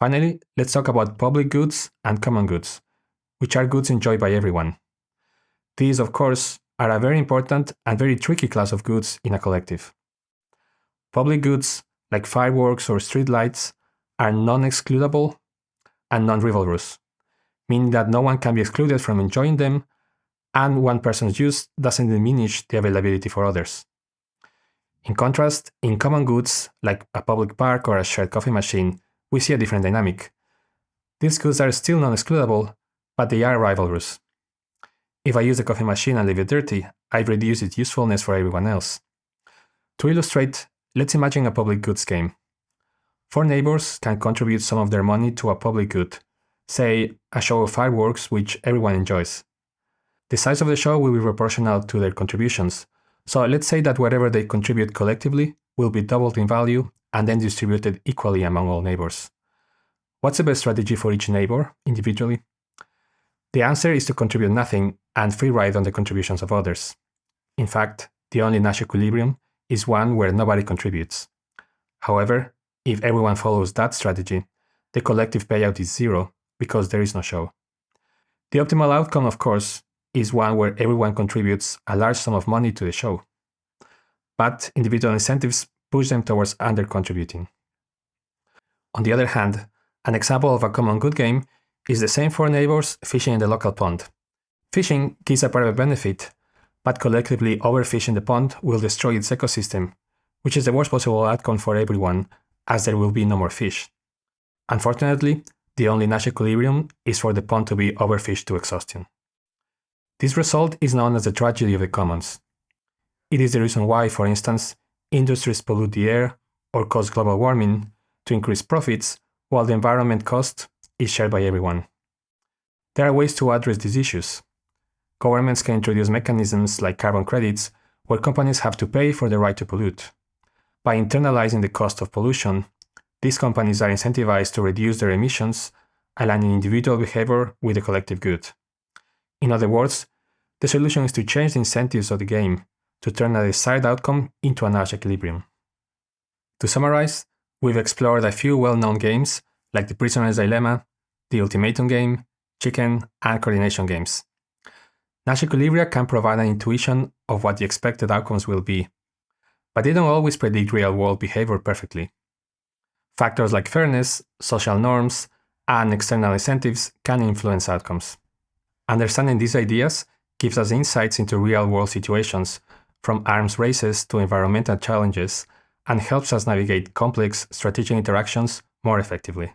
Finally, let's talk about public goods and common goods, which are goods enjoyed by everyone. These, of course, are a very important and very tricky class of goods in a collective. Public goods, like fireworks or streetlights, are non-excludable and non-rivalrous, meaning that no one can be excluded from enjoying them, and one person's use doesn't diminish the availability for others. In contrast, in common goods, like a public park or a shared coffee machine, we see a different dynamic. These goods are still non-excludable, but they are rivalrous. If I use the coffee machine and leave it dirty, I reduce its usefulness for everyone else. To illustrate, let's imagine a public goods game. 4 neighbors can contribute some of their money to a public good, say a show of fireworks which everyone enjoys. The size of the show will be proportional to their contributions, so let's say that whatever they contribute collectively will be doubled in value and then distributed equally among all neighbors. What's the best strategy for each neighbor individually? The answer is to contribute nothing and free ride on the contributions of others. In fact, the only Nash equilibrium is one where nobody contributes. However, if everyone follows that strategy, the collective payout is zero because there is no show. The optimal outcome, of course, is one where everyone contributes a large sum of money to the show. But individual incentives push them towards under-contributing. On the other hand, an example of a common good game is the same 4 neighbors fishing in the local pond. Fishing gives a private benefit, but collectively overfishing the pond will destroy its ecosystem, which is the worst possible outcome for everyone, as there will be no more fish. Unfortunately, the only Nash equilibrium is for the pond to be overfished to exhaustion. This result is known as the tragedy of the commons. It is the reason why, for instance, industries pollute the air or cause global warming to increase profits, while the environment cost is shared by everyone. There are ways to address these issues. Governments can introduce mechanisms like carbon credits, where companies have to pay for the right to pollute. By internalizing the cost of pollution, these companies are incentivized to reduce their emissions, aligning individual behavior with the collective good. In other words, the solution is to change the incentives of the game to turn a desired outcome into a Nash equilibrium. To summarize, we've explored a few well-known games like the Prisoner's Dilemma, the Ultimatum game, Chicken, and Coordination games. Nash equilibria can provide an intuition of what the expected outcomes will be, but they don't always predict real-world behavior perfectly. Factors like fairness, social norms, and external incentives can influence outcomes. Understanding these ideas gives us insights into real-world situations, from arms races to environmental challenges, and helps us navigate complex strategic interactions more effectively.